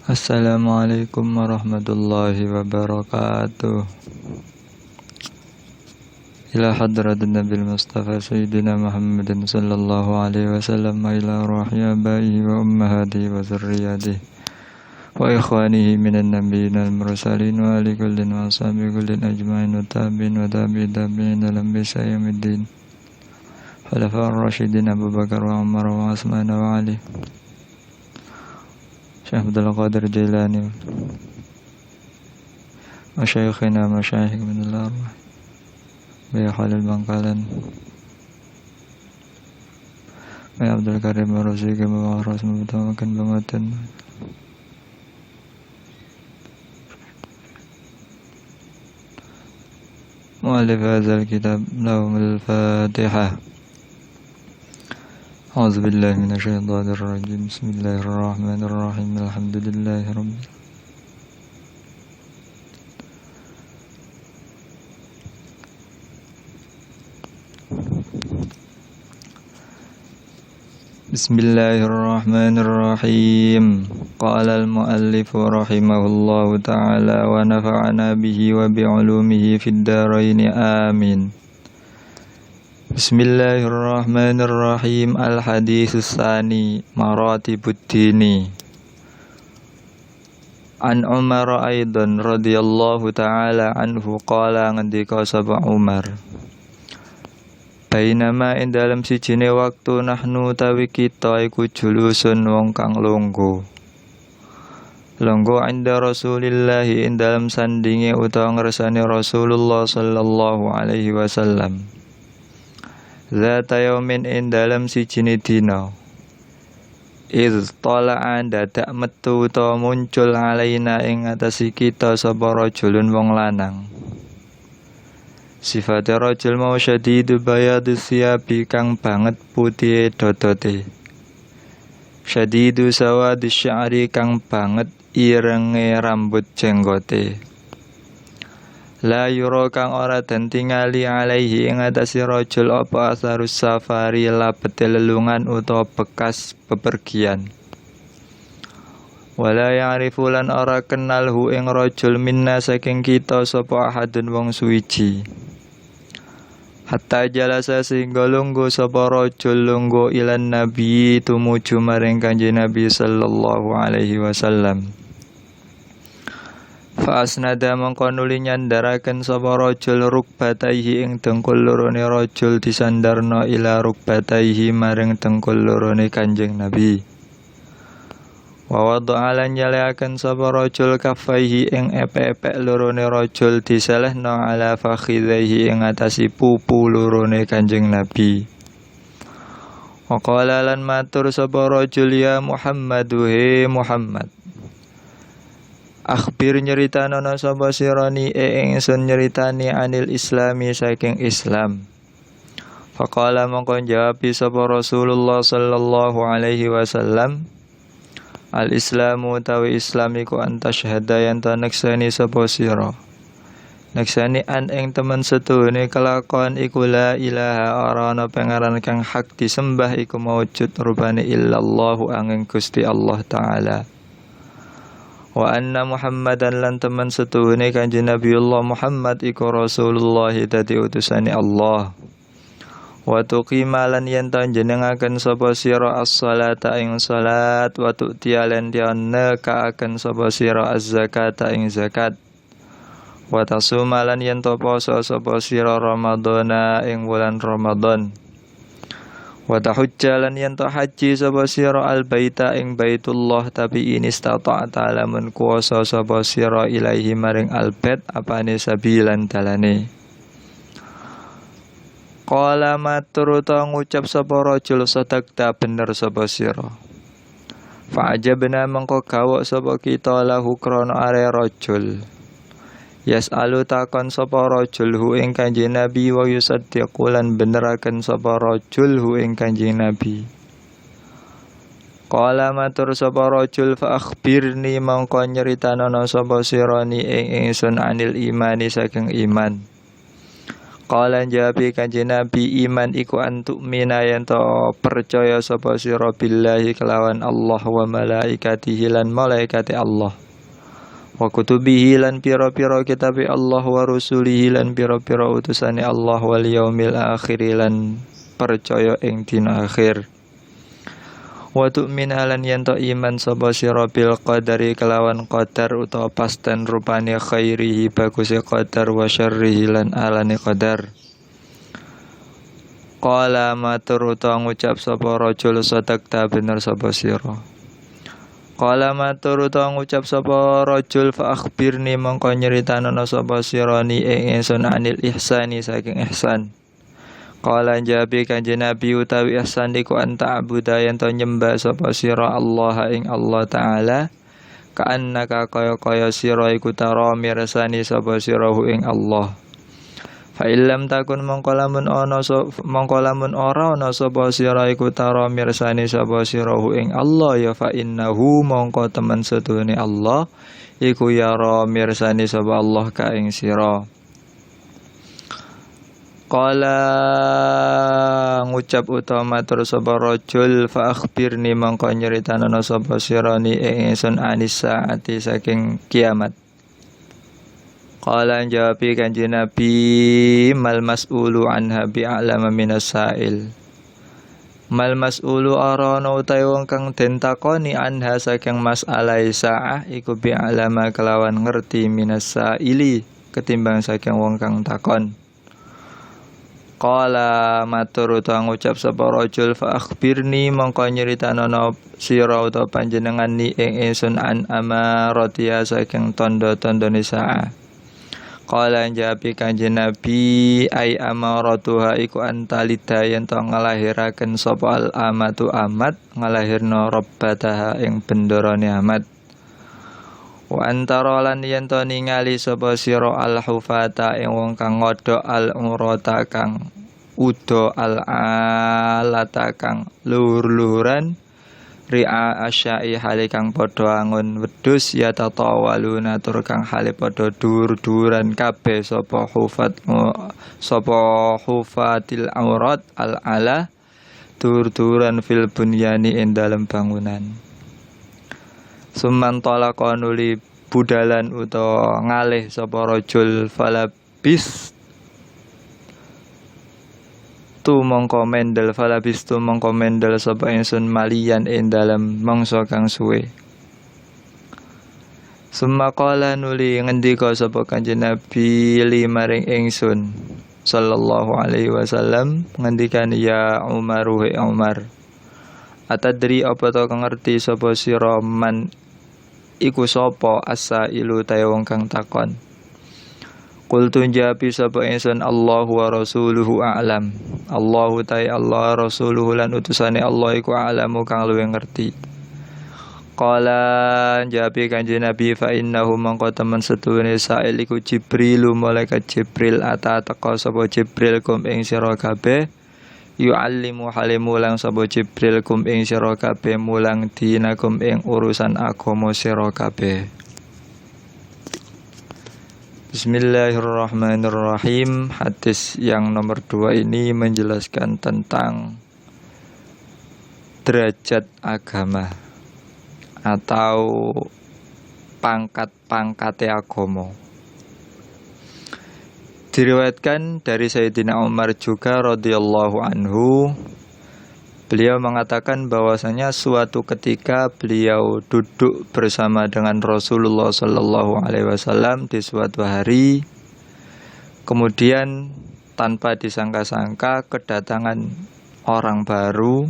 Assalamualaikum warahmatullahi wabarakatuh. Ila hadratin Nabil Mustafa Sayyidina Muhammadin sallallahu alaihi wasallam, ila ruhi abaihi wa ummahatihi wa zurriyatihi wa ikhwanihi minan nabiyyin al-mursalin wa ali kullin wa ashabi kullin ajma'in wa tabi'in wa tabi'in alam bisa yaumiddin. Khulafa ar-rasyidin Abu Bakar wa Umar wa Utsman wa Ali, Syekh Abdul Qadir Jailani, masyayikhina masyayikh min al-arwah, Bayi Khalil Bangkalan, Bayi Abdul Karim Ar-Raziqi, Bayi Ras Mubtamakan Bamatan, Mu'alif hadzal kitab, lahumul Fatihah. A'udzu billahi minasyaitonir rajim. Bismillahirrahmanirrahim. Alhamdulillahi rabbil Bismillahirrahmanirrahim. Qala al-muallif rahimahullahu ta'ala wa nafa'ana bihi wa bi'ulumihi fid dharain amin. Bismillahirrahmanirrahim. Al-haditsus tsani, maratibuddini. An Umar aidan radhiyallahu ta'ala anhu qala, ngendika sapa Umar, bainama ing dalem sijine waktu nahnu tawi kita iku julusun wong kang longgo inda Rasulillahi ing dalem sandinge utawa ngersane Rasulullah sallallahu alaihi wasallam. Zata yaumin ing dalem sijine dina, iz tala'an dadak metu utawa muncul alaina ing atase kita sapa rajulun wong lanang. Sifate rajul mau syadidu bayadus siyabi, kang banget putih dodote. Syadidu sawadis sya'ri, kang banget irenge rambut jenggote. La yura, kang ora den tingali alaihi ing atase rajul apa asarus safari, labete lelungan utawa bekas bepergian. Wala ya'rifu lan ora kenal hu ing rajul minna saking kita sapa ahadun wong suwiji. Hatta jalasa sehingga lungguh sapa rajul lungguh ilan nabi tumuju maring Kanjeng Nabi sallallahu alaihi wasallam. Fa asnada mongko nuli nyandaraken sapa rajul rukbataihi ing dengkul lorone rajul disandarno ila rukbataihi maring dengkul lorone Kanjeng Nabi. Wa wada'a lan nyaleaken sapa rajul kaffaihi ing epek-epek lorone rajul diselehno ala fakhidaihi ing atasi pupu lorone Kanjeng Nabi. Wa qala lan matur sapa rajul, ya Muhammadu, he Muhammad, akhbir nyeritanono sapa sirani ingsun nyeritani anil islami saking Islam. Faqala mongko jawab sapa Rasulullah sallallahu alaihi wasallam, al-islamu tawi islamiku anta syahada yen ta nekseni sapa sira, nekseni an ing temen setune kelakon iku la ilaha ora ana pangeran kang hak disembah iku maujud rupane illallahu angin Gusti Allah taala. Wa anna Muhammadan lan temen setune Kanjeng Nabiullah Muhammad iku Rasulullah dadi utusane Allah. Wa tuqimalan yen ta jenengaken sapa sira as-salata ing salat, wa tu'tiyalan dianne kaaken sapa sira az-zakata ing zakat, wa tasumalan yen ta poso sapa sira Ramadhana ing wulan Ramadan, wa tahujjalan yen ta haji sapa sira al-baita ing Baitullah, tapi in istata'ta lamun kuwasa sapa sira ilaihi maring al-bait apane sabilan dalane. Qala matur ta ngucap sapa rajul, sadaqta bener sapa sira. Fa ajabna mengko gawok sapa kita lahu krana are rajul. Yas'alu takon sapa rajul hu ing Kanjeng Nabi, wa yusaddiqu lan beneraken sapa rajul hu ing Kanjeng Nabi. Qala matur sapa rajul, fa akhbirni mengko nyeritanono sapa sira ni ing ingsun anil imani saking iman. Qala jabi kanjeng Nabi iman iku antuk mina yen to percaya sapa sira billahi kelawan Allah wa malaikatihi lan malaikati Allah. Wa kutubihi lan pira-pira kitabe Allah wa rusulihi lan pira-pira utusane Allah wal yaumil akhir lan percaya ing dina akhir. Wa tu'min lan yen to iman sapa sira bil qadari kelawan qadar utawa pasten rupane khairihi baguse qadar wa syarrihi lan alane qadar. Qala matur utawa ngucap sapa rajul sadaqta bener sapa sira. Qala matur utawa ngucap sapa rajul fa akhbirni mongko nyeritanana sapa sira ni ing ingsun anil ihsani saking ihsan. Qala jabi kanjeng Nabi utawi ihsan iku anta abuda yen to nyembah sapa sira Allah ing Allah taala kaannaka kaya sira iku tara mirsani sapa sira ing Allah. Fa illam takun mongko lamun ora ana sapa sira iku tara mirsani sapa sira ing Allah ya fa innahu mongko temen sedune Allah iku yara mirsani sapa Allah ka ing sira. Qala ngucap utawa matur sapa rajul fa akhbirni mongko nyeritanana sapa sirani ing ingsun anis saati saking kiamat. Qala jawabi kanjeng Nabi mal mas'ulu anha bi'alama minas sa'il. Mal mas'ulu arana utawi wong kang den takoni anha saking masalah sa'ah iku bi'alama kelawan ngerti minas sa'ili ketimbang saking wong kang takon. Qala matur utawa ngucap sapa rajul fa akhbirni mongko nyeritanana sira utawa panjenengan ni ing ingsun an amaratiya saking tanda-tandane sa'ah. Qala jawabi kanjeng Nabi ai amaratuha iku antalida yen to nglahiraken sapa al amatu amat nglahirna rabbataha ing bendarane amat. Wa antara lan yen to ningali sapa sira al hufata ing wong kang ngodhok al urata kang udo al alata kang luhur-luhuran ri'a asyai hale kang padha angun wedhus ya tatawaluna tur kang hale padha dur-duran kabeh sapa hufatil aurat al ala dur-duran fil bunyani ing dalem bangunan. Summan talaqa nuli budalan utawa ngalih sapa rajul falabis tu mongko mendel sapa ingsun malian ing dalem mangsa kang suwe. Summa qala nuli ngendika sapa kanjeng Nabi limaring ingsun sallallahu alaihi wasallam ngendikane ya Umar atadri apa to kang ngerti sapa sira man iku sapa asailu ta wong kang takon. Qultu jabi sapa ingsun Allahu wa rasuluhu a'lam. Allahu ta Allah rasuluhu lan utusane Allah iku a'lamu kang luwih ngerti. Qala jabi kanjeng Nabi fa innahu mangko temen setune sa'il iku Jibril malaikat Jibril ata teka sapa Jibril kum ing sira kabeh yu'allimu halimulang sapa Jibril kum ing sira kabeh mulang dinakum ing urusan agama sira kabeh. Bismillahirrahmanirrahim. Hadis yang nomor 2 ini menjelaskan tentang derajat agama atau pangkat-pangkate agama. Diriwayatkan dari Sayyidina Umar juga radhiyallahu anhu, beliau mengatakan bahwasanya suatu ketika beliau duduk bersama dengan Rasulullah sallallahu alaihi wasallam di suatu hari. Kemudian tanpa disangka-sangka kedatangan orang baru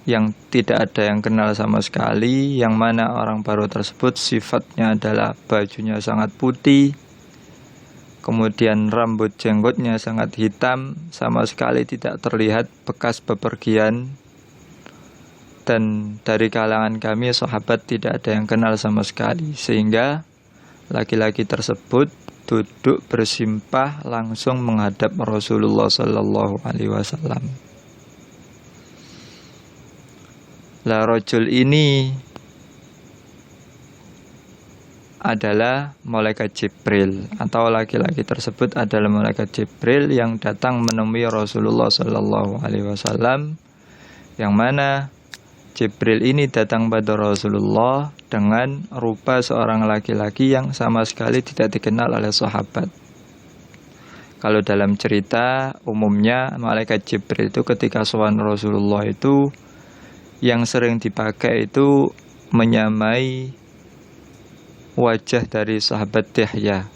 yang tidak ada yang kenal sama sekali, yang mana orang baru tersebut sifatnya adalah bajunya sangat putih. Kemudian rambut jenggotnya sangat hitam, sama sekali tidak terlihat bekas bepergian. Dan dari kalangan kami sahabat tidak ada yang kenal sama sekali, sehingga laki-laki tersebut duduk bersimpah langsung menghadap Rasulullah sallallahu alaihi wasallam. Lah rajul ini adalah malaikat Jibril, atau laki-laki tersebut adalah malaikat Jibril yang datang menemui Rasulullah Sallallahu Alaihi Wasallam, yang mana Jibril ini datang pada Rasulullah dengan rupa seorang laki-laki yang sama sekali tidak dikenal oleh sahabat. Kalau dalam cerita umumnya malaikat Jibril itu ketika sowan Rasulullah itu yang sering dipakai itu menyamai wajah dari sahabat Dihya.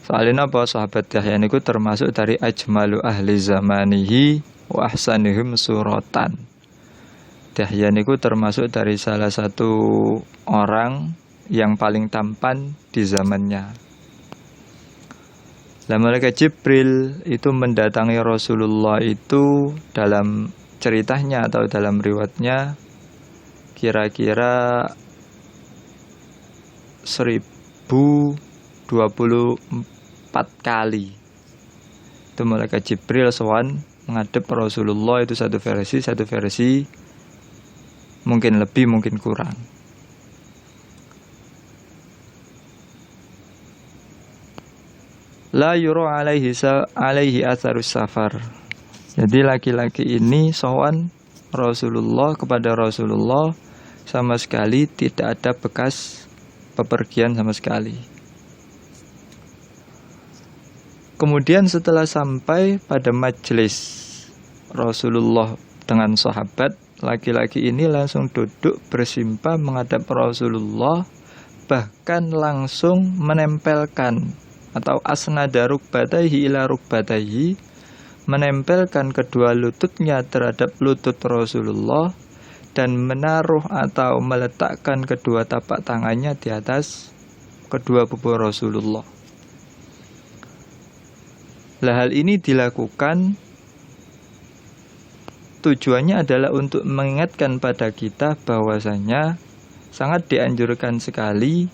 Soalnya apa? Sahabat Dihya itu termasuk dari ajmalu ahli zamanihi wa ahsanihim suratan. Dihya itu termasuk dari salah satu orang yang paling tampan di zamannya. Lah malaikat Jibril itu mendatangi Rasulullah itu dalam ceritanya atau dalam riwayatnya kira-kira 1024 kali. Itu malaikat Jibril sowan menghadap Rasulullah, itu satu versi mungkin lebih mungkin kurang. La yura alaihi atharus safar. Jadi laki-laki ini sowan Rasulullah, kepada Rasulullah sama sekali tidak ada bekas bepergian sama sekali. Kemudian setelah sampai pada majelis Rasulullah dengan sahabat, laki-laki ini langsung duduk bersimpah menghadap Rasulullah, bahkan langsung menempelkan atau asnada rukbatayhi ila rukbatayhi, menempelkan kedua lututnya terhadap lutut Rasulullah dan menaruh atau meletakkan kedua tapak tangannya di atas kedua pupu Rasulullah. Lah hal ini dilakukan tujuannya adalah untuk mengingatkan pada kita bahwasanya sangat dianjurkan sekali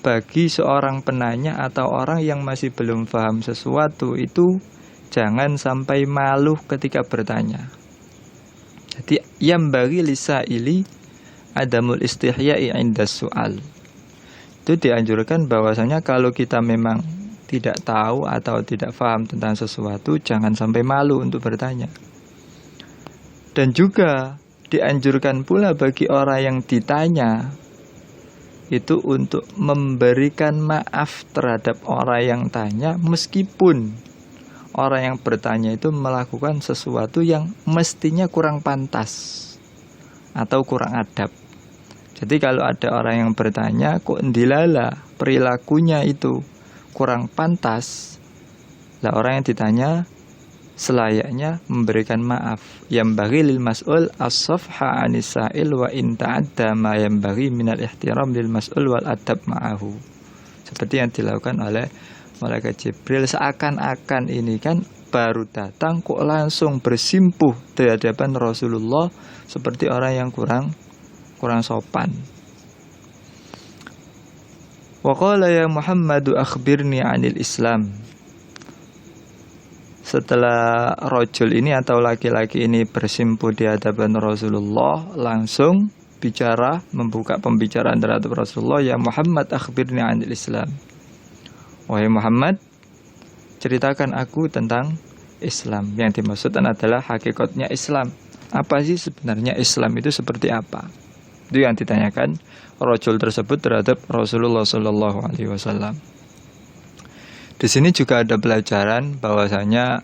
bagi seorang penanya atau orang yang masih belum paham sesuatu itu jangan sampai malu ketika bertanya. Jadi yang bagi lisaili adamul istihya'i indas su'al. Itu dianjurkan bahwasanya kalau kita memang tidak tahu atau tidak paham tentang sesuatu, jangan sampai malu untuk bertanya. Dan juga dianjurkan pula bagi orang yang ditanya itu untuk memberikan maaf terhadap orang yang tanya, meskipun orang yang bertanya itu melakukan sesuatu yang mestinya kurang pantas atau kurang adab. Jadi kalau ada orang yang bertanya kok ndilala perilakunya itu kurang pantas, lah orang yang ditanya selayaknya memberikan maaf. Yang bagi lil mas'ul as-safha anisa'il wa in ta'adda ma yang bagi minal ihtiram lil mas'ul wal adab ma'ahu. Seperti yang dilakukan oleh malaikat Jibril, seakan-akan ini kan baru datang kok langsung bersimpuh di hadapan Rasulullah seperti orang yang kurang sopan. Wa qala ya Muhammadu akhbirni 'anil Islam. Setelah rajul ini atau laki-laki ini bersimpuh di hadapan Rasulullah, langsung bicara, membuka pembicaraan terhadap Rasulullah, ya Muhammad akhbirni 'anil Islam. Wahai Muhammad, ceritakan aku tentang Islam. Yang dimaksudkan adalah hakikatnya Islam. Apa sih sebenarnya Islam itu seperti apa? Itu yang ditanyakan rajul tersebut terhadap Rasulullah Sallallahu Alaihi Wasallam. Di sini juga ada pelajaran bahwasanya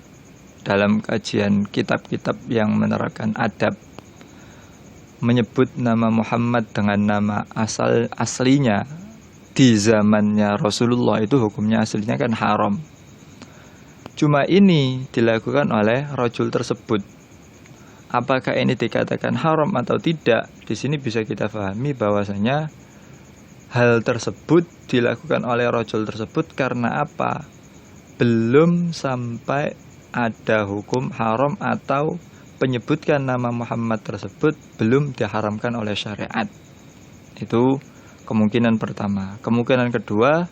dalam kajian kitab-kitab yang menerangkan adab, menyebut nama Muhammad dengan nama aslinya di zamannya Rasulullah itu hukumnya aslinya kan haram. Cuma ini dilakukan oleh rajul tersebut. Apakah ini dikatakan haram atau tidak? Di sini bisa kita pahami bahwasanya hal tersebut dilakukan oleh rajul tersebut karena apa? Belum sampai ada hukum haram atau penyebutkan nama Muhammad tersebut belum diharamkan oleh syariat. Itu kemungkinan pertama. Kemungkinan kedua,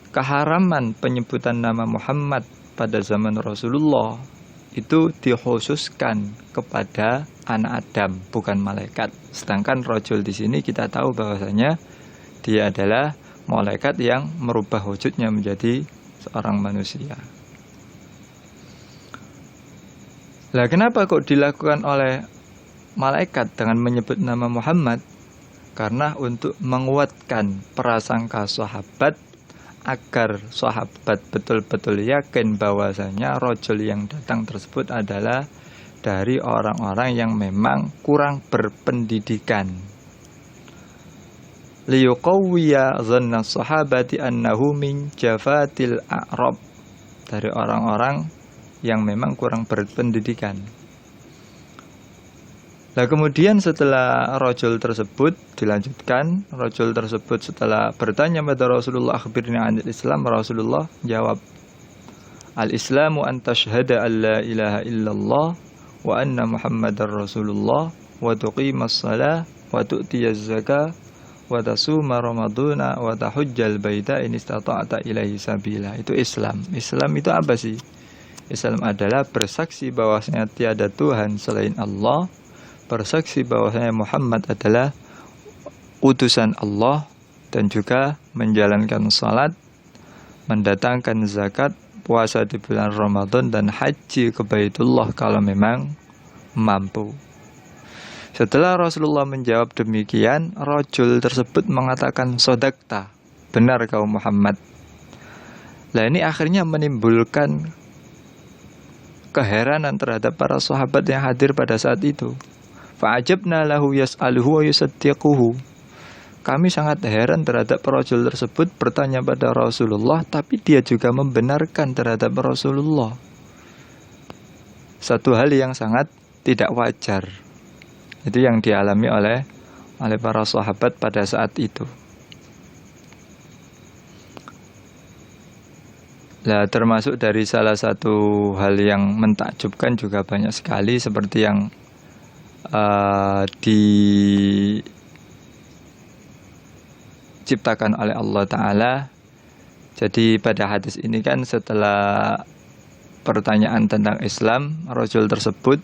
keharaman penyebutan nama Muhammad pada zaman Rasulullah itu dikhususkan kepada anak Adam, bukan malaikat. Sedangkan rajul di sini kita tahu bahwasanya Dia adalah malaikat yang merubah wujudnya menjadi seorang manusia. Lah kenapa kok dilakukan oleh malaikat dengan menyebut nama Muhammad? Karena untuk menguatkan prasangka sahabat agar sahabat betul-betul yakin bahwasanya rajul yang datang tersebut adalah dari orang-orang yang memang kurang berpendidikan. Liyuqawwiya dhanna sahabati annahu min jafatil a'rab, dari orang-orang yang memang kurang berpendidikan. Nah kemudian setelah rajul tersebut dilanjutkan, rajul tersebut setelah bertanya pada Rasulullah, akhbirni anil Islam, Rasulullah jawab, al-Islamu an tashhada an la ilaha illallah wa anna Muhammadar Rasulullah wa tuqimas shalah wa tu'tiyaz zakah wa tasuma ramadhana wa tahujjal baita in istata'ta ilaihi sabila. Itu Islam. Islam itu apa sih? Islam adalah bersaksi bahwasanya tiada Tuhan selain Allah, bersaksi bahwasanya Muhammad adalah utusan Allah, dan juga menjalankan salat, mendatangkan zakat, puasa di bulan Ramadan, dan haji ke Baitullah kalau memang mampu. Setelah Rasulullah menjawab demikian, rajul tersebut mengatakan, sodakta, benar kau Muhammad. Nah ini akhirnya menimbulkan keheranan terhadap para sahabat yang hadir pada saat itu. Fa'ajabna lahu yas'aluhu wa yusaddiquhu. Kami sangat heran terhadap rajul tersebut bertanya pada Rasulullah, tapi dia juga membenarkan terhadap Rasulullah. Satu hal yang sangat tidak wajar. Itu yang dialami oleh para sahabat pada saat itu. Nah, termasuk dari salah satu hal yang mentakjubkan juga banyak sekali seperti yang diciptakan oleh Allah Ta'ala. Jadi pada hadis ini kan setelah pertanyaan tentang Islam, rajul tersebut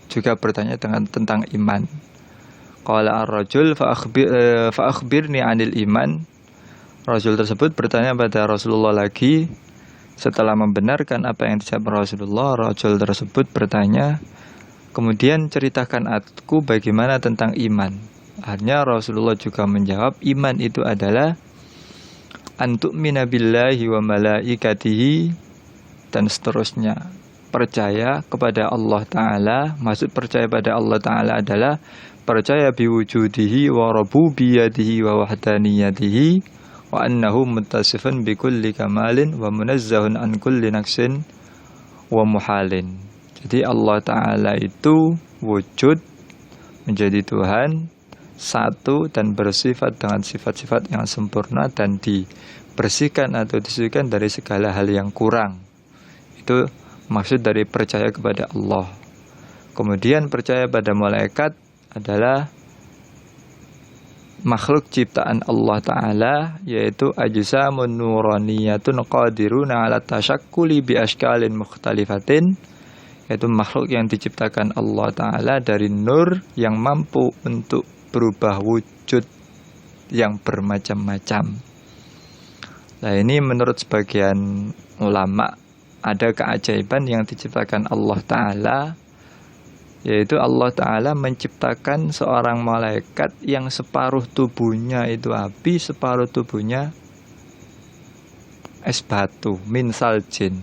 juga bertanya tentang iman. Qala ar-rajul fa akhbirni 'anil iman. Rajul tersebut bertanya pada Rasulullah lagi. Setelah membenarkan apa yang dijawab Rasulullah, rajul tersebut bertanya, kemudian ceritakan aku bagaimana tentang iman. Akhirnya Rasulullah juga menjawab, iman itu adalah antu'mina billahi wa malaikatihi, dan seterusnya. Percaya kepada Allah Ta'ala. Maksud percaya pada Allah Ta'ala adalah percaya biwujudihi wa rabubiyyatihi wa wahdaniyatihi wa annahu muttasifun bikulli kamalin wa munazzahun an kulli naqsin wa muhalin. Jadi Allah Ta'ala itu wujud, menjadi Tuhan, satu, dan bersifat dengan sifat-sifat yang sempurna dan dibersihkan atau disucikan dari segala hal yang kurang. Itu maksud dari percaya kepada Allah. Kemudian percaya pada malaikat adalah makhluk ciptaan Allah Ta'ala, yaitu ajsamun nuraniyatun qadiruna ala tasyakkuli bi ashkalin mukhtalifatin, yaitu makhluk yang diciptakan Allah Ta'ala dari nur yang mampu untuk berubah wujud yang bermacam-macam. Nah ini menurut sebagian ulama ada keajaiban yang diciptakan Allah Ta'ala, yaitu Allah Ta'ala menciptakan seorang malaikat yang separuh tubuhnya itu api, separuh tubuhnya es batu, min saljin.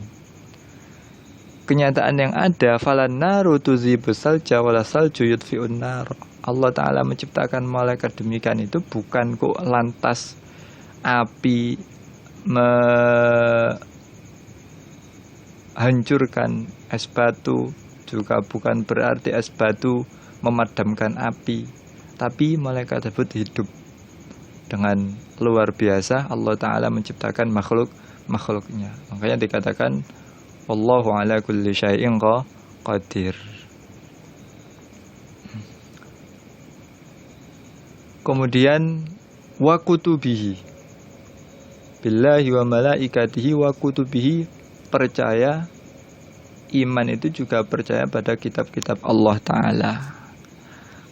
Kenyataan yang ada, falan naru tuzibus salja wala salju yudfi'un nar. Allah Ta'ala menciptakan malaikat demikian itu bukan kok lantas api hancurkan es batu, juga bukan berarti es batu memadamkan api, tapi malaikat tersebut hidup dengan luar biasa. Allah Ta'ala menciptakan makhluknya. Makanya dikatakan wallahu ala kulli syai'in qadir. Kemudian wa kutubihi, billahi wa malaikatihi wa kutubihi, percaya, iman itu juga percaya pada kitab-kitab Allah Ta'ala.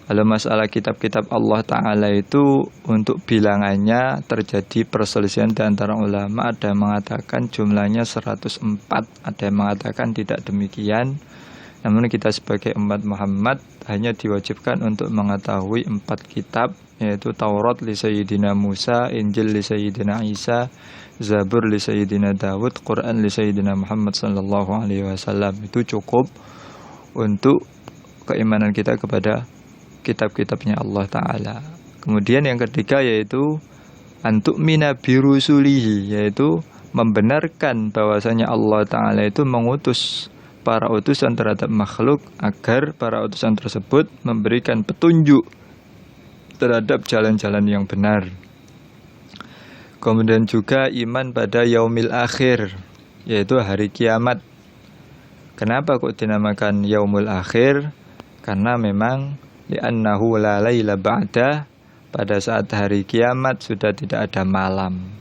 Kalau masalah kitab-kitab Allah Ta'ala itu untuk bilangannya terjadi perselisihan di antara ulama. Ada yang mengatakan jumlahnya 104, ada yang mengatakan tidak demikian. Namun kita sebagai umat Muhammad hanya diwajibkan untuk mengetahui 4 kitab, yaitu Taurat li Sayyidina Musa, Injil li Sayyidina Isa, Zabur li Sayyidina Dawud, Quran li Sayyidina Muhammad sallallahu alaihi wasallam. Itu cukup untuk keimanan kita kepada kitab-kitabnya Allah Ta'ala. Kemudian yang ketiga yaitu antu'mina birusulihi, yaitu membenarkan bahwasanya Allah Ta'ala itu mengutus para utusan terhadap makhluk agar para utusan tersebut memberikan petunjuk terhadap jalan-jalan yang benar. Kemudian juga iman pada yaumil akhir, yaitu hari kiamat. Kenapa kok dinamakan yaumul akhir? Karena memang li'annahu la laila ba'da, pada saat hari kiamat sudah tidak ada malam.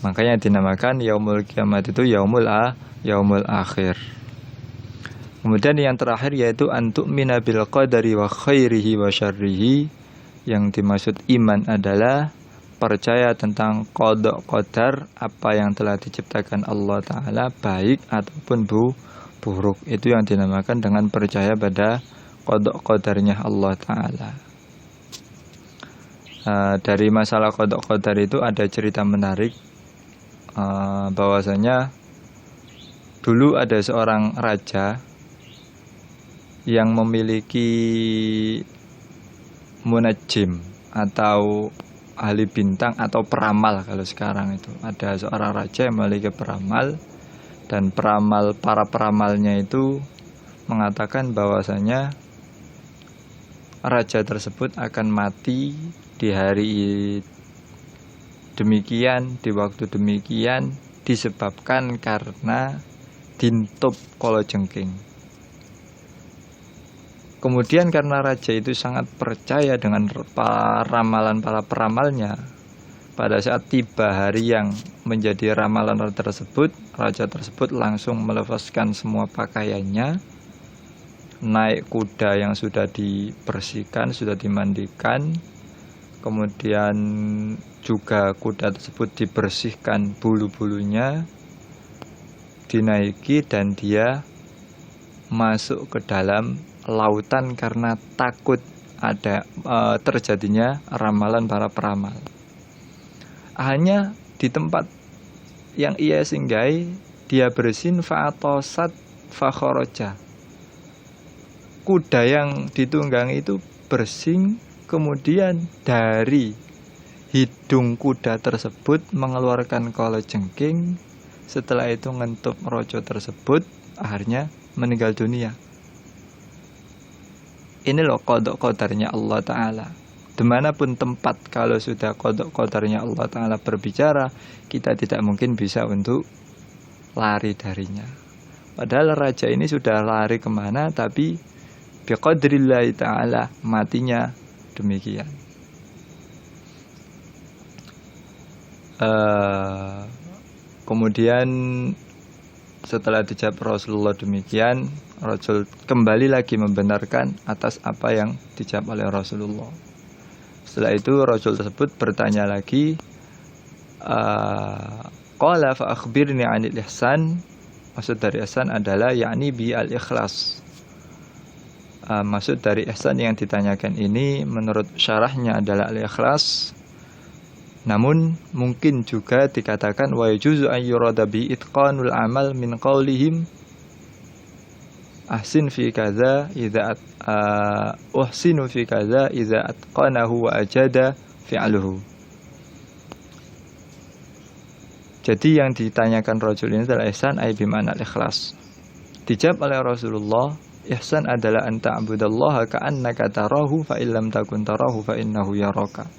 Makanya dinamakan yaumul kiamat itu yaumul akhir. Kemudian yang terakhir yaitu antu'mina bil qadari wa khairihi wa syarrihi. Yang dimaksud iman adalah percaya tentang qada qadar, apa yang telah diciptakan Allah Ta'ala baik ataupun buruk. Itu yang dinamakan dengan percaya pada qada qadarnya Allah Ta'ala. Dari masalah qada qadar itu ada cerita menarik, bahwasanya dulu ada seorang raja yang memiliki munajim atau ahli bintang atau peramal. Kalau sekarang itu ada seorang raja yang memiliki peramal, dan para peramalnya itu mengatakan bahwasanya raja tersebut akan mati di hari demikian, di waktu demikian, disebabkan karena dintup kalajengking. Kemudian karena raja itu sangat percaya dengan ramalan para peramalnya, pada saat tiba hari yang menjadi ramalan tersebut, raja tersebut langsung melepaskan semua pakaiannya, naik kuda yang sudah dibersihkan, sudah dimandikan, kemudian juga kuda tersebut dibersihkan bulu-bulunya, dinaiki, dan dia masuk ke dalam lautan karena takut ada terjadinya ramalan para peramal. Hanya di tempat yang ia singgahi, dia bersin fa'atosat fakhoroja. Kuda yang ditunggangi itu bersin, kemudian dari hidung kuda tersebut mengeluarkan kalajengking. Setelah itu ngentup rojo tersebut, akhirnya meninggal dunia. Ini loh qada qadarnya Allah Ta'ala. Dimanapun tempat, kalau sudah qada qadarnya Allah Ta'ala berbicara, kita tidak mungkin bisa untuk lari darinya. Padahal raja ini sudah lari kemana, tapi biqadrillahi ta'ala matinya demikian. Kemudian setelah dijawab Rasulullah demikian, Rasul kembali lagi membenarkan atas apa yang dijawab oleh Rasulullah. Setelah itu Rasul tersebut bertanya lagi, qala fa akhbirni 'anil ihsan. Maksud dari ihsan adalah yakni bi al-ikhlas. Maksud dari ihsan yang ditanyakan ini menurut syarahnya adalah al-ikhlas. Namun mungkin juga dikatakan wa yajuzu an yurada bi itqanul amal min qaulihim ahsin fi kaza idza uhsinu fi kaza idza atqanahu wa ajada fi'luhu. Jadi yang ditanyakan Rasul ini adalah ihsan ay bimana al-ikhlas. Dijawab oleh Rasulullah, ihsan adalah an ta'budallaha ka'annaka tarahu fa illam takun tarahu fa innahu yaraka.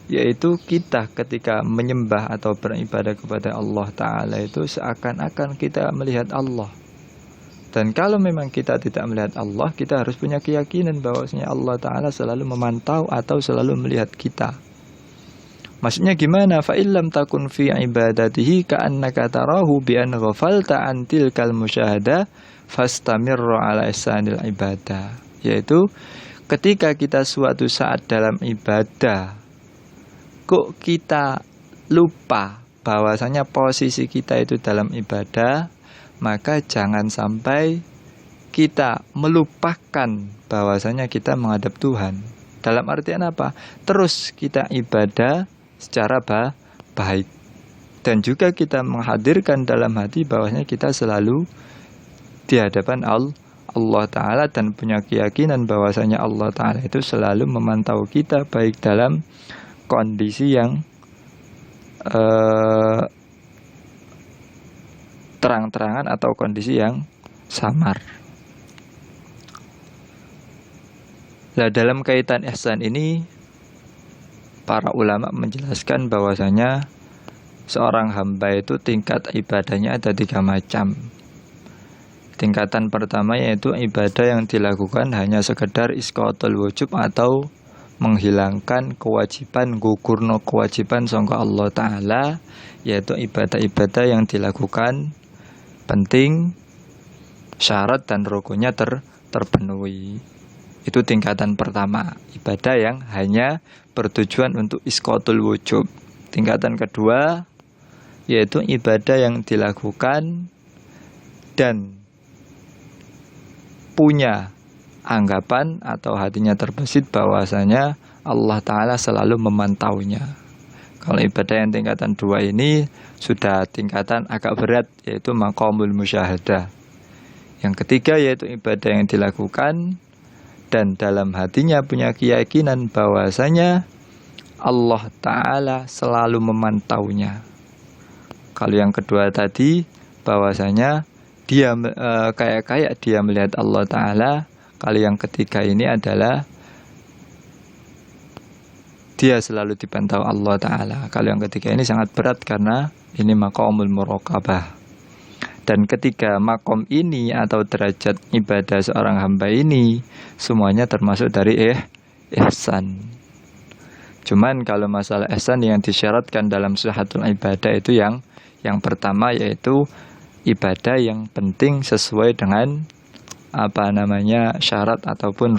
Yaitu kita ketika menyembah atau beribadah kepada Allah Ta'ala itu seakan-akan kita melihat Allah. Dan kalau memang kita tidak melihat Allah, kita harus punya keyakinan bahwasanya Allah Ta'ala selalu memantau atau selalu melihat kita. Maksudnya gimana? Fa illam takun fi ibadatihi ka'annaka tarahu bi an ghafalta an tilkal musyahada fastamirra ala ihsanil ibadah. yaitu ketika kita suatu saat dalam ibadah kok kita lupa bahwasanya posisi kita itu dalam ibadah, maka jangan sampai kita melupakan bahwasanya kita menghadap Tuhan. Dalam artian apa? Terus kita ibadah secara baik. Dan juga kita menghadirkan dalam hati bahwasanya kita selalu di hadapan Allah Ta'ala dan punya keyakinan bahwasanya Allah Ta'ala itu selalu memantau kita baik dalam kondisi yang terang-terangan atau kondisi yang samar. Nah, dalam kaitan ihsan ini para ulama menjelaskan bahwasanya seorang hamba itu tingkat ibadahnya ada 3 macam. Tingkatan pertama yaitu ibadah yang dilakukan hanya sekedar isqatul wujub atau menghilangkan kewajiban, gugurno kewajiban sangka Allah Ta'ala, yaitu ibadah-ibadah yang dilakukan penting, syarat dan rukunnya terpenuhi. Itu tingkatan pertama, ibadah yang hanya bertujuan untuk isqatul wujub. Tingkatan kedua yaitu ibadah yang dilakukan dan punya anggapan atau hatinya terbesit bahwasanya Allah Ta'ala selalu memantaunya. Kalau ibadah yang tingkatan 2 ini sudah tingkatan agak berat, yaitu maqamul musyahadah. Yang ketiga yaitu ibadah yang dilakukan dan dalam hatinya punya keyakinan bahwasanya Allah Ta'ala selalu memantaunya. Kalau yang kedua tadi bahwasanya dia kayak dia melihat Allah Ta'ala. Kalau yang ketiga ini adalah dia selalu dipantau Allah Ta'ala. Kalau yang ketiga ini sangat berat karena ini maqamul muraqabah. Dan ketiga makom ini atau derajat ibadah seorang hamba ini semuanya termasuk dari ihsan. Cuman kalau masalah ihsan yang disyaratkan dalam syihatul ibadah itu yang pertama yaitu ibadah yang penting sesuai dengan syarat ataupun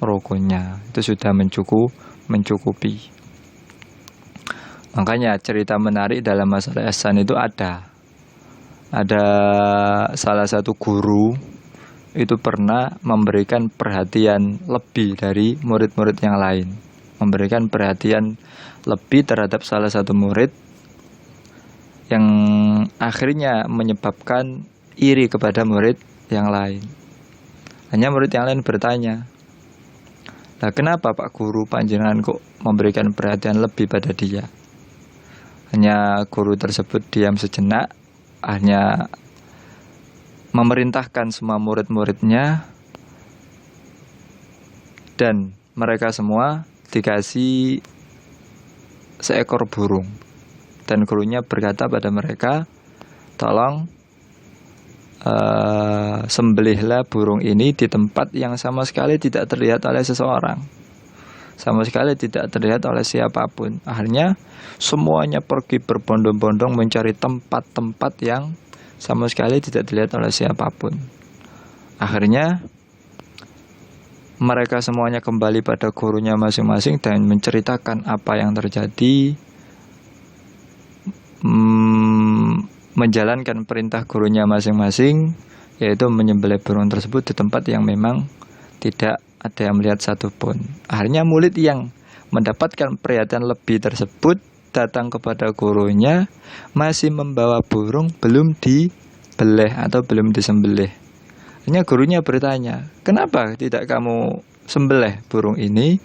rukunnya. Itu sudah mencukupi. Makanya cerita menarik dalam masalah ihsan itu ada salah satu guru itu pernah memberikan perhatian lebih dari murid-murid yang lain. Memberikan perhatian lebih terhadap salah satu murid yang akhirnya menyebabkan iri kepada murid yang lain. Hanya murid yang lain bertanya, "Lah kenapa Pak Guru panjenengan kok memberikan perhatian lebih pada dia?" Hanya guru tersebut diam sejenak, hanya memerintahkan semua murid-muridnya dan mereka semua dikasih seekor burung. Dan gurunya berkata pada mereka, "Tolong sembelihlah burung ini di tempat yang sama sekali tidak terlihat oleh seseorang, sama sekali tidak terlihat oleh siapapun." Akhirnya semuanya pergi berbondong-bondong mencari tempat-tempat yang sama sekali tidak dilihat oleh siapapun. Akhirnya mereka semuanya kembali pada gurunya masing-masing dan menceritakan apa yang terjadi, menjalankan perintah gurunya masing-masing, yaitu menyembelih burung tersebut di tempat yang memang tidak ada yang melihat satupun. Akhirnya murid yang mendapatkan perhatian lebih tersebut datang kepada gurunya masih membawa burung belum dibeleh atau belum disembelih. Hanya gurunya bertanya, "Kenapa tidak kamu sembelih burung ini?"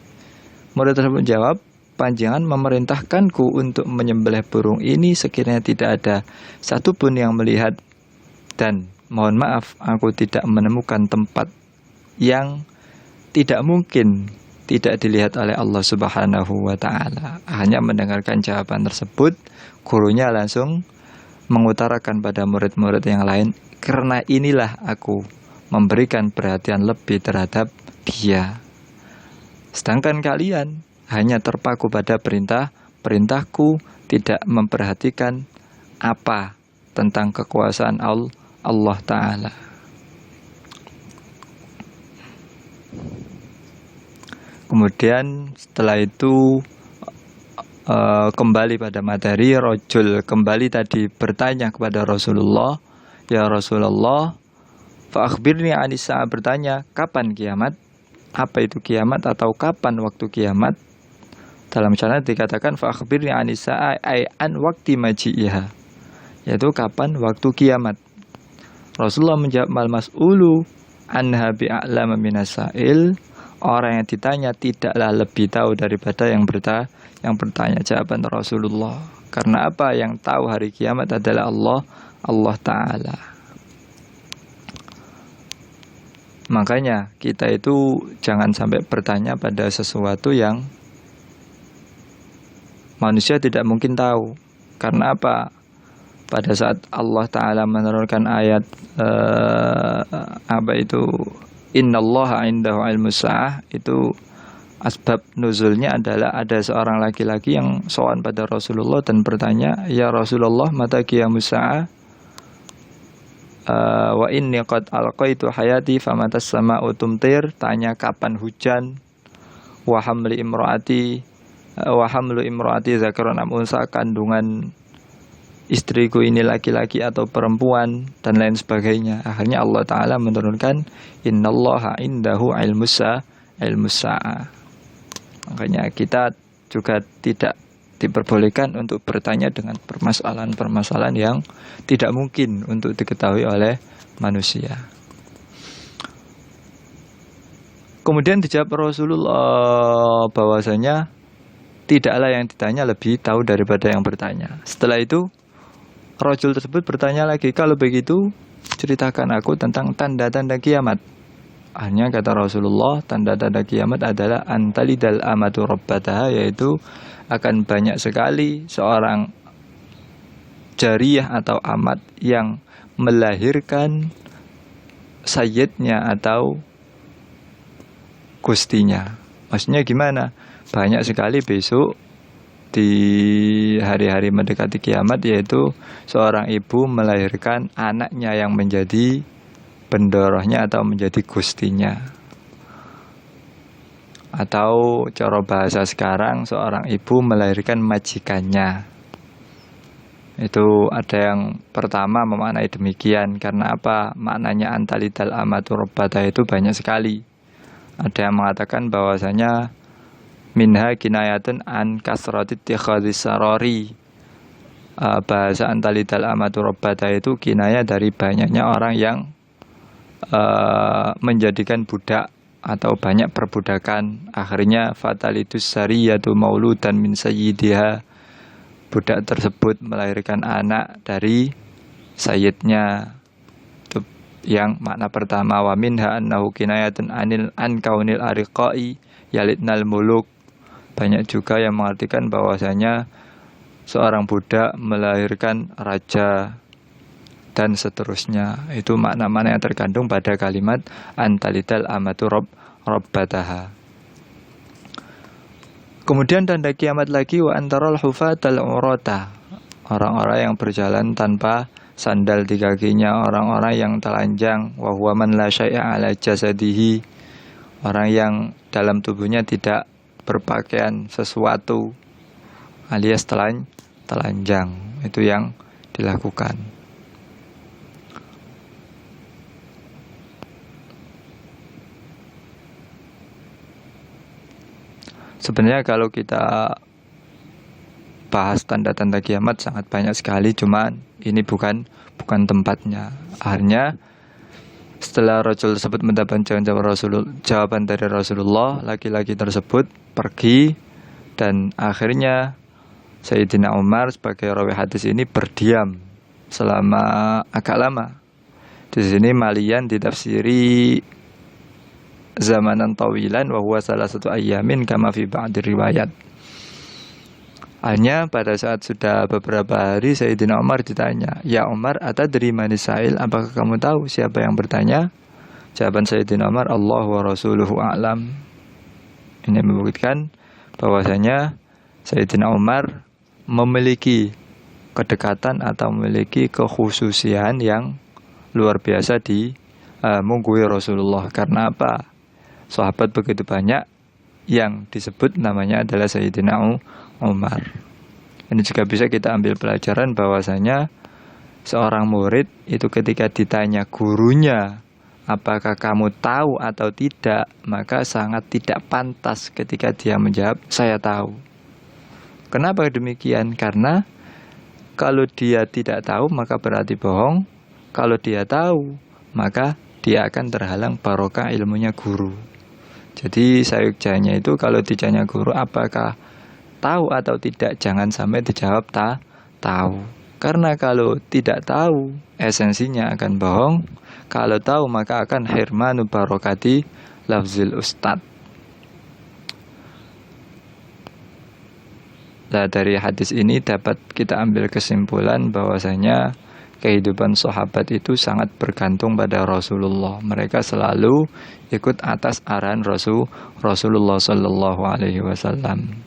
Murid tersebut menjawab, "Panjenengan memerintahkanku untuk menyembelih burung ini sekiranya tidak ada satupun yang melihat, dan mohon maaf aku tidak menemukan tempat yang tidak mungkin tidak dilihat oleh Allah Subhanahu wa Ta'ala." Hanya mendengarkan jawaban tersebut, gurunya langsung mengutarakan pada murid-murid yang lain, "Karena inilah aku memberikan perhatian lebih terhadap dia. Sedangkan kalian hanya terpaku pada perintahku, tidak memperhatikan apa tentang kekuasaan Allah Ta'ala." Kemudian setelah itu kembali pada materi, rojul kembali tadi bertanya kepada Rasulullah, ya Rasulullah, fa akhbirni anis sa'a, bertanya kapan kiamat, apa itu kiamat atau kapan waktu kiamat. Dalam sanad dikatakan fa akhbirni anis sa'a ay an waqti maji'iha, yaitu kapan waktu kiamat. Rasulullah menjawab, mal mas'ulu anha bi'a'lama minas sa'il, orang yang ditanya tidaklah lebih tahu daripada yang bertanya. Jawaban Rasulullah, karena apa? Yang tahu hari kiamat adalah Allah Ta'ala. Makanya kita itu jangan sampai bertanya pada sesuatu yang manusia tidak mungkin tahu. Karena apa? Pada saat Allah Ta'ala menurunkan ayat innallaha indahu ilmus sa'ah, itu asbab nuzulnya adalah ada seorang laki-laki yang sowan pada Rasulullah dan bertanya, ya Rasulullah, mata qiyamus sa'ah, wa inni qad alqaitu hayati famatas sama'u tumtir, tanya kapan hujan, wa hamlu imraati zakarun am unsa, kandungan istriku ini laki-laki atau perempuan, dan lain sebagainya. Akhirnya Allah Ta'ala menurunkan innallaha indahu ilmus sa'ah. Makanya kita juga tidak diperbolehkan untuk bertanya dengan permasalahan-permasalahan yang tidak mungkin untuk diketahui oleh manusia. Kemudian dijawab Rasulullah bahwasanya tidaklah yang ditanya lebih tahu daripada yang bertanya. Setelah itu rajul tersebut bertanya lagi, kalau begitu ceritakan aku tentang tanda-tanda kiamat. Hanya kata Rasulullah, tanda-tanda kiamat adalah antalidal amatu rabbataha, yaitu akan banyak sekali seorang jariyah atau amat yang melahirkan sayyidnya atau gustinya. Maksudnya gimana? Banyak sekali besok di hari-hari mendekati kiamat, yaitu seorang ibu melahirkan anaknya yang menjadi pendorohnya atau menjadi gustinya. Atau cara bahasa sekarang, seorang ibu melahirkan majikannya. Itu ada yang pertama memaknai demikian. Karena apa? Maknanya antalidal amatu rabbata itu banyak sekali. Ada yang mengatakan bahwasanya minha kinayatun an kasratit tikhadis sarori. Bahasa antalidal amatu rabbata itu kinaya dari banyaknya orang yang menjadikan budak atau banyak perbudakan. Akhirnya fatalitus sariyatu mauludan min sayyidiha, budak tersebut melahirkan anak dari sayyidnya. Itu yang makna pertama. Wa minha annahu kinayatun an kaunil ariqai yalitnal muluk. Banyak juga yang mengartikan bahwasanya seorang budak melahirkan raja dan seterusnya. Itu makna-makna yang terkandung pada kalimat antalidal amatu rabbataha. Kemudian tanda kiamat lagi, wa antaral hufatal urata, orang-orang yang berjalan tanpa sandal di kakinya, orang-orang yang telanjang, wa huwa man la syai'a ala jasadihi, orang yang dalam tubuhnya tidak berpakaian sesuatu alias telanjang. Itu yang dilakukan. Sebenarnya kalau kita bahas tanda-tanda kiamat sangat banyak sekali, cuman ini bukan tempatnya. Akhirnya setelah Rasul tersebut mendapatkan jawaban dari Rasulullah, laki-laki tersebut pergi, dan akhirnya Sayyidina Umar sebagai rawi hadis ini berdiam selama agak lama. Di sini malian ditafsiri zamanan tawilan wa huwa salah satu ayamin kama fi ba'dir riwayat. Hanya pada saat sudah beberapa hari Sayyidina Umar ditanya, ya Umar, atadri manis sa'il, apakah kamu tahu siapa yang bertanya? Jawaban Sayyidina Umar, Allah wa rasuluhu a'lam. Ini membuktikan bahwasanya Sayyidina Umar memiliki kedekatan atau memiliki kekhususian yang luar biasa di munggui Rasulullah. Karena apa? Sahabat begitu banyak, yang disebut namanya adalah Sayyidina Umar. Ini juga bisa kita ambil pelajaran bahwasanya seorang murid itu ketika ditanya gurunya, apakah kamu tahu atau tidak, maka sangat tidak pantas ketika dia menjawab, saya tahu. Kenapa demikian? Karena kalau dia tidak tahu, maka berarti bohong. Kalau dia tahu, maka dia akan terhalang barokah ilmunya guru. Jadi sayugjanya itu kalau ditanya guru apakah tahu atau tidak, jangan sampai dijawab tahu. Karena kalau tidak tahu, esensinya akan bohong. Kalau tahu, maka akan hirmanu barokati lafzil ustad. Nah, dari hadis ini dapat kita ambil kesimpulan bahwasanya kehidupan sahabat itu sangat bergantung pada Rasulullah. Mereka selalu ikut atas arahan Rasulullah Sallallahu Alaihi Wasallam.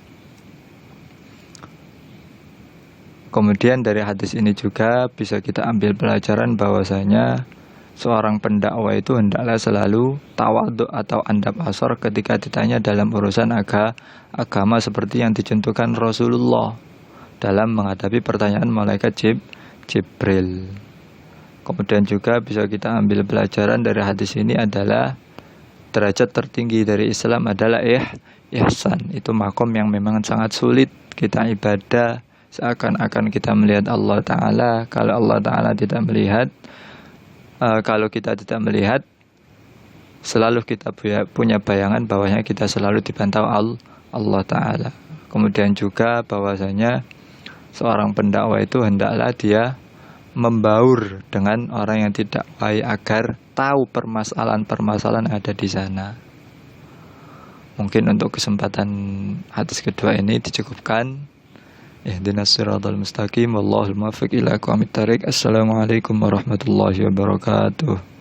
Kemudian dari hadis ini juga bisa kita ambil pelajaran bahwasanya seorang pendakwah itu hendaklah selalu tawadhu atau andab asor ketika ditanya dalam urusan agama seperti yang dicontohkan Rasulullah dalam menghadapi pertanyaan malaikat Jibril. Kemudian juga bisa kita ambil pelajaran dari hadis ini adalah derajat tertinggi dari Islam adalah ihsan. Itu makom yang memang sangat sulit kita ibadah seakan-akan kita melihat Allah Ta'ala. Kalau Allah Ta'ala tidak melihat, kalau kita tidak melihat, selalu kita punya bayangan bahwasanya kita selalu dipantau Allah Ta'ala. Kemudian juga bahwasanya seorang pendakwah itu hendaklah dia membaur dengan orang yang tidak baik agar tahu permasalahan-permasalahan ada di sana. Mungkin untuk kesempatan hadis kedua ini dicukupkan. Ihdinas siratal mustaqim wallahul muwaffiq ila aqwamit thariq. Assalamualaikum warahmatullahi wabarakatuh.